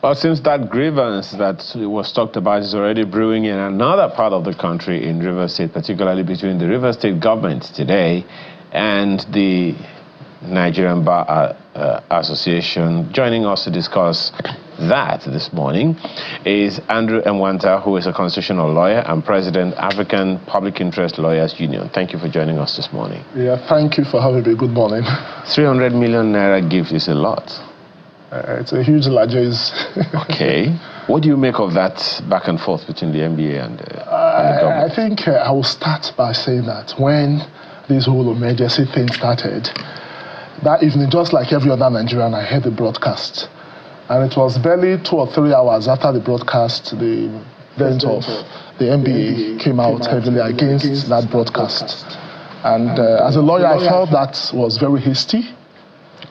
Well, since that grievance that was talked about is already brewing in another part of the country, in Rivers State, particularly between the Rivers State government today and the Nigerian Bar Association. Joining us to discuss that this morning is Andrew Mwanta, who is a constitutional lawyer and president, African Public Interest Lawyers Union. Thank you for joining us this morning. Yeah, thank you for having me. Good morning. 300 million naira gift is a lot. It's a huge largesse. Okay. What do you make of that back and forth between the NBA and the government? I think I will start by saying that when this whole emergency thing started, that evening, just like every other Nigerian, I heard the broadcast. And it was barely 2 or 3 hours after the broadcast, the president of the NBA came out heavily against that broadcast. And as a lawyer, I felt that was very hasty,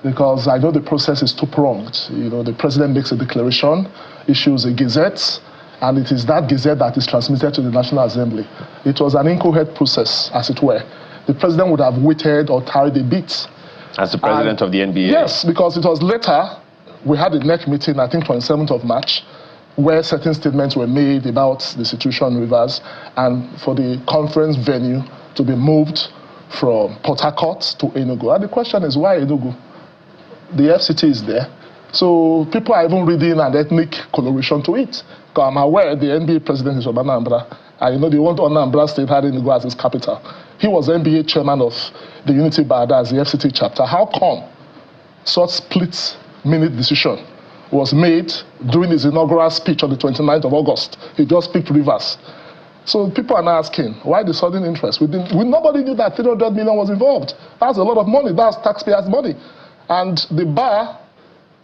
because I know the process is two-pronged. You know, the president makes a declaration, issues a gazette, and it is that gazette that is transmitted to the National Assembly. It was an incoherent process, as it were. The president would have waited or tarried a bit. As the president of the NBA? Yes, because it was later, we had a NEC meeting, I think 27th of March, where certain statements were made about the situation in Rivers, and for the conference venue to be moved from Port Harcourt to Enugu. And the question is, why Enugu? The FCT is there. So people are even reading an ethnic coloration to it. Because I'm aware the NBA president is from Anambra. And you know, they want Anambra State had Enugu as its capital. He was NBA chairman of the Unity Bar, as the FCT chapter. How come such split-minute decision was made during his inaugural speech on the 29th of August? He just picked Rivers. So people are now asking, why the sudden interest? Nobody knew that 300 million was involved. That's a lot of money. That's taxpayers' money. And the bar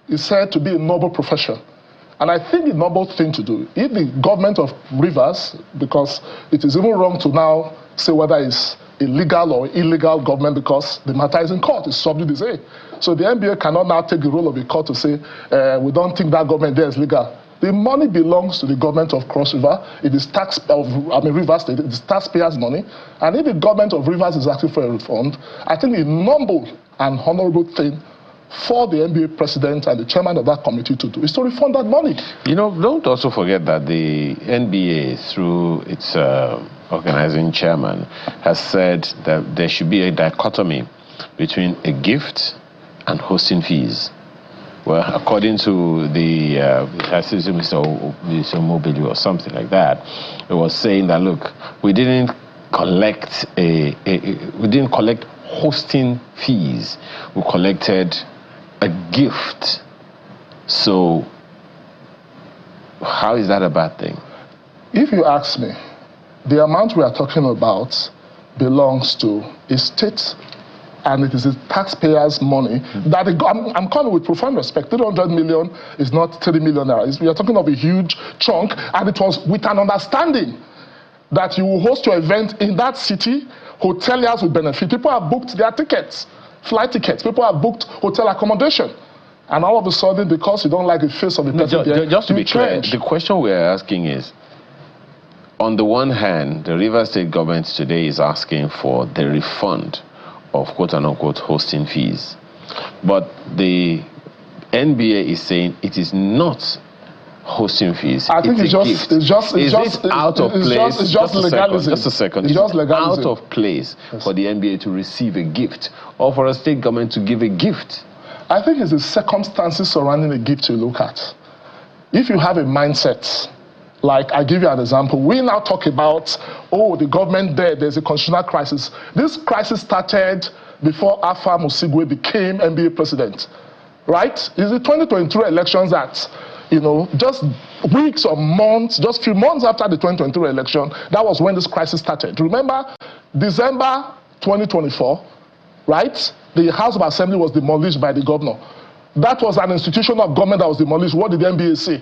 is said to be a noble profession. And I think the noble thing to do, if the government of Rivers, because it is even wrong to now say whether it's a legal or illegal government, because the matter is in court, it's sub judice. So the NBA cannot now take the role of a court to say, we don't think that government there is legal. The money belongs to the government of Cross River. It is Rivers State. It is taxpayers' money. And if the government of Rivers is asking for a refund, I think the noble and honorable thing for the NBA president and the chairman of that committee to do is to refund that money. You know, don't also forget that the NBA, through its organizing chairman, has said that there should be a dichotomy between a gift and hosting fees. Well, according to the Mr. Mobili or something like that, it was saying that, look, we didn't collect hosting fees. We collected a gift. So how is that a bad thing? If you ask me, the amount we are talking about belongs to a state, and it is the taxpayers' money that I'm calling with profound respect. 300 million is not 30 million naira. We are talking of a huge chunk, and it was with an understanding that you will host your event in that city. Hoteliers will benefit. People have booked their tickets, flight tickets. People have booked hotel accommodation. And all of a sudden, because you don't like the face of the person, just to be clear, the question we're asking is, on the one hand, the Rivers State government today is asking for the refund of quote-unquote hosting fees. But the NBA is saying it is not hosting fees. I think it's just out of place. It's just legalism. Just a second. It's just legalism. Out of place for the NBA to receive a gift or for a state government to give a gift? I think it's the circumstances surrounding a gift you look at. If you have a mindset, like I give you an example, we now talk about, oh, the government there's a constitutional crisis. This crisis started before Alpha Musigwe became NBA president, right? It's the 2023 elections that, you know, just weeks or months, just few months after the 2023 election, that was when this crisis started. Remember, December 2024, right? The House of Assembly was demolished by the governor. That was an institution of government that was demolished. What did the NBA say?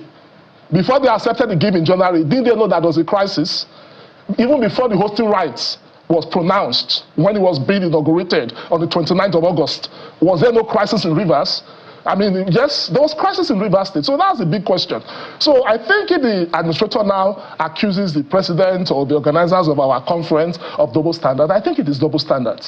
Before they accepted the gift in January, didn't they know that there was a crisis? Even before the hosting rights was pronounced, when it was being inaugurated on the 29th of August, was there no crisis in Rivers? I mean, yes, there was crisis in Rivers State. So that's a big question. So I think if the administrator now accuses the president or the organizers of our conference of double standard, I think it is double standard.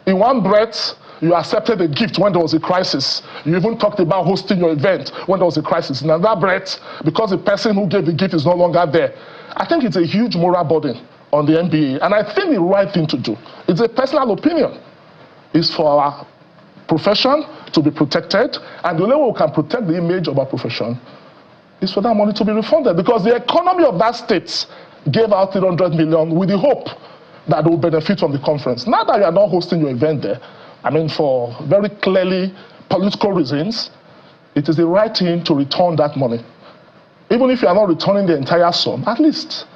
In one breath, You accepted a gift when there was a crisis. You even talked about hosting your event when there was a crisis. In another breath, because the person who gave the gift is no longer there. I think it's a huge moral burden on the NBA. And I think the right thing to do, it's a personal opinion, is for our profession to be protected. And the only way we can protect the image of our profession is for that money to be refunded. Because the economy of that state gave out 300 million with the hope that they will benefit from the conference. Now that you are not hosting your event there, I mean, for very clearly political reasons, it is the right thing to return that money. Even if you are not returning the entire sum, at least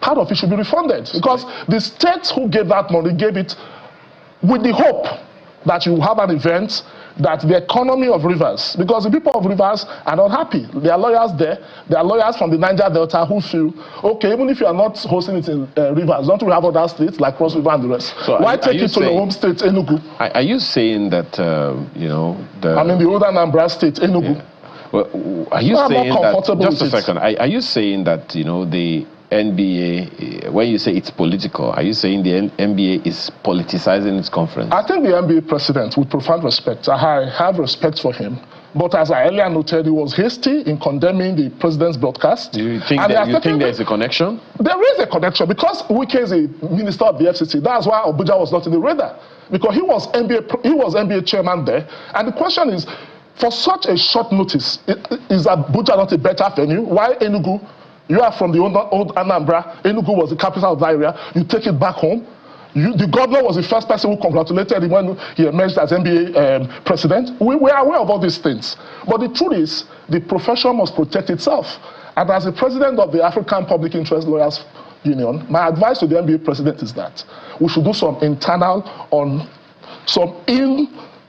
part of it should be refunded. Because the states who gave that money gave it with the hope that you have an event that the economy of Rivers, because the people of Rivers are not happy. There are lawyers there. There are lawyers from the Niger Delta who feel, okay, even if you are not hosting it in Rivers, don't we have other states like Cross River and the rest? So why take it to your home state, Enugu? Are you saying that, you know, I mean, the old Anambra state, Enugu. Yeah. Well, are you saying that, just a second, are you saying that, you know, the NBA, when you say it's political, are you saying the NBA is politicizing its conference? I think the NBA president, with profound respect, I have respect for him, but as I earlier noted, he was hasty in condemning the president's broadcast. Do you think, there is a connection? There is a connection, because Wike is a minister of the FCC. That's why Abuja was not in the radar, because he was NBA chairman there. And the question is, for such a short notice, is Abuja not a better venue? Why Enugu? You are from the old Anambra. Enugu was the capital of the area. You take it back home. The governor was the first person who congratulated him when he emerged as NBA president. We are aware of all these things. But the truth is, the profession must protect itself. And as the president of the African Public Interest Lawyers Union, my advice to the NBA president is that we should do some internal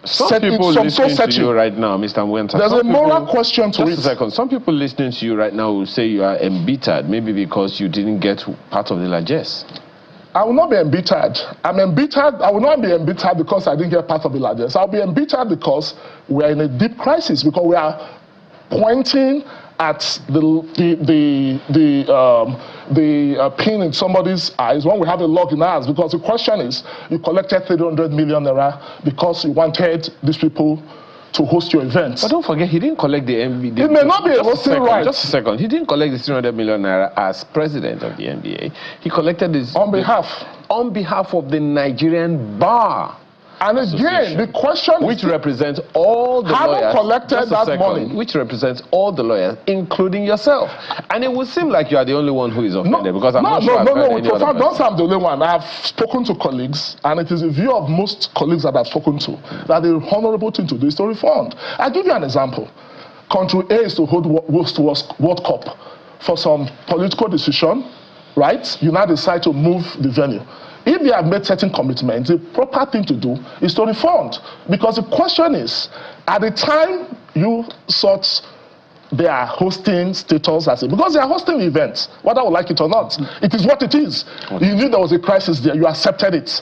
Some people listening to you right now, Mr. Mwenta. There's a moral question to it. Just a second. Some people listening to you right now will say you are embittered, maybe because you didn't get part of the largesse. I will not be embittered. I'm embittered. I will not be embittered because I didn't get part of the largesse. I'll be embittered because we are in a deep crisis, because we are pointing at the pin in somebody's eyes when we have a log in ours. Because the question is, you collected 300 million naira because you wanted these people to host your events. But don't forget, he didn't collect the NBA. It may not be a hosting right. Just a second. He didn't collect the 300 million naira as president of the NBA. He collected this on behalf of the Nigerian bar. And again, the question is, which represents all the lawyers, collected that money, which represents all the lawyers, including yourself. And it would seem like you are the only one who is offended, because I'm not sure I've heard any other person. Don't say I'm the only one. I've spoken to colleagues, and it is the view of most colleagues that I've spoken to that the honorable thing to do is to refund. I'll give you an example. Country A is to host World Cup for some political decision, right? You now decide to move the venue. If they have made certain commitments, the proper thing to do is to refund. Because the question is, at the time you sought their hosting status, because they are hosting the event, whether I would like it or not, it is what it is. Okay. You knew there was a crisis there, you accepted it.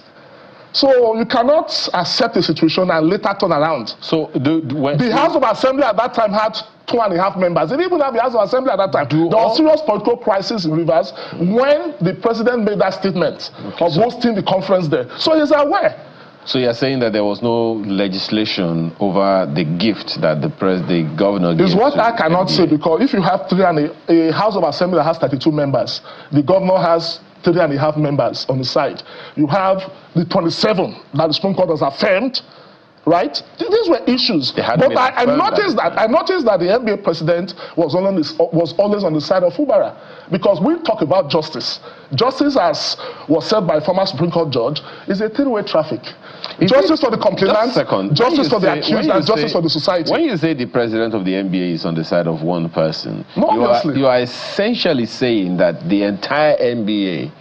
So you cannot accept a situation and later turn around. So the House of Assembly at that time had 2.5 members. They didn't even have the House of Assembly at that time. There was serious political crisis in Rivers when the president made that statement of hosting the conference there. So he's aware. So you're saying that there was no legislation over the gift that the governor gave? Is what I cannot say, because if you have a House of Assembly that has 32 members, the governor has 3.5 members on the side. You have the 27 that the Supreme Court has affirmed, right? These were issues. But I noticed that the NBA president was always on the side of Fubara, because we talk about justice. Justice, as was said by a former Supreme Court judge, is a three-way traffic. Justice for the complainant, justice for the accused, and justice for the society. When you say the president of the NBA is on the side of one person, you are essentially saying that the entire NBA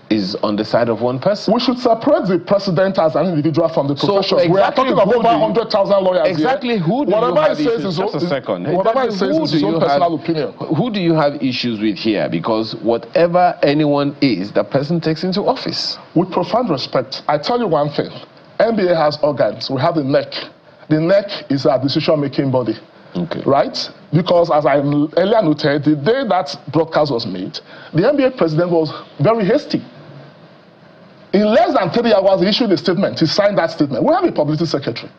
is on the side of one person. We should separate the president as an individual from the profession. So we are talking of over 100,000 lawyers exactly here. Who do whatever you have he says issues? is Just a second. Whatever he says is his own personal opinion. Who do you have issues with here? Because whatever anyone is, the person takes into office. With profound respect, I tell you one thing. NBA has organs. We have the neck. The neck is our decision-making body. Okay. Right? Because as I earlier noted, the day that broadcast was made, the NBA president was very hasty. In less than 3 hours, he issued a statement. He signed that statement. We have a publicity secretary.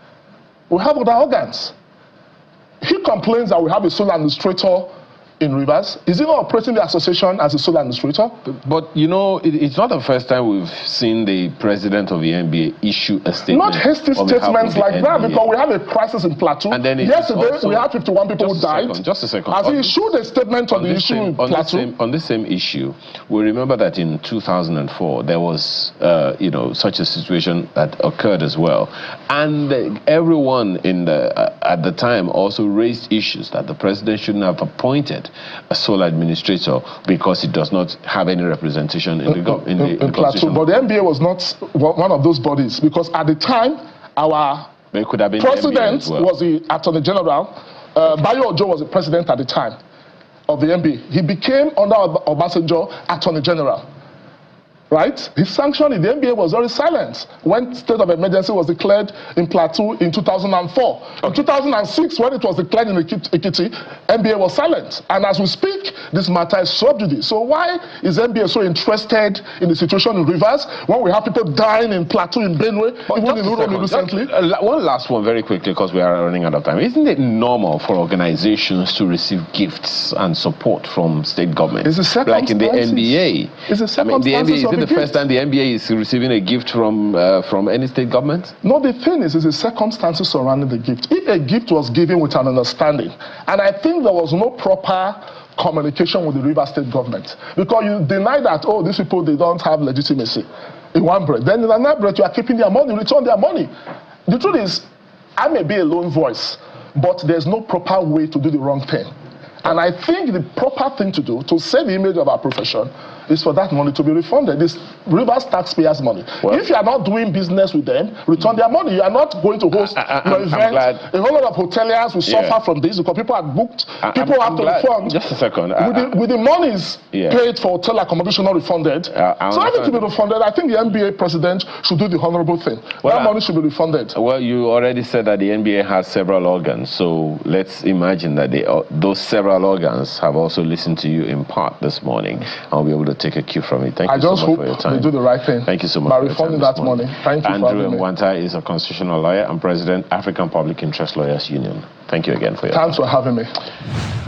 We have other organs. He complains that we have a sole administrator in Rivers. Is he not operating the association as a sole administrator? But you know, it's not the first time we've seen the president of the NBA issue a statement. Not hasty statements like that, because we have a crisis in Plateau. And then yesterday, we had 51 people who died. Just a second. As he issued a statement on the issue in Plateau. On this same issue, we remember that in 2004, there was, such a situation that occurred as well. And everyone at the time also raised issues that the president shouldn't have appointed a sole administrator because it does not have any representation in the Plateau. But the NBA was not one of those bodies, because at the time our president was the Attorney General. Bayo Ojo was the president at the time of the NBA. He became under Obasanjo Attorney General. Right? His sanction in the NBA was very silent when state of emergency was declared in Plateau in 2004. Okay. In 2006, when it was declared in Ekiti, NBA was silent. And as we speak, this matter is sub judice. So why is NBA so interested in the situation in Rivers when we have people dying in Plateau, in Benue, even in Uromi recently? One last one very quickly, because we are running out of time. Isn't it normal for organizations to receive gifts and support from state governments? Like in the NBA. Is the first time the NBA is receiving a gift from any state government? No, the thing is the circumstances surrounding the gift. If a gift was given with an understanding, and I think there was no proper communication with the Rivers State government, because you deny that, oh, these people, they don't have legitimacy in one breath. Then in another breath, you are keeping their money, return their money. The truth is, I may be a lone voice, but there's no proper way to do the wrong thing. And I think the proper thing to do to save the image of our profession is for that money to be refunded. This Rivers taxpayers' money. Well, if you are not doing business with them, return their money. You are not going to host your event. A whole lot of hoteliers will suffer from this because people are booked. People have to refund. Just a second. With the monies paid for hotel accommodation not refunded. So everything to be refunded. I think the NBA president should do the honorable thing. That money should be refunded. Well, you already said that the NBA has several organs. So let's imagine that those several organs have also listened to you in part this morning. I'll be able to take a cue from it. Thank you so much for your time. They do the right thing. Thank you so much by refunding that money. Thank you. Andrew Mwanta is a constitutional lawyer and president, African Public Interest Lawyers Union. Thank you again for your time. Thanks for having me.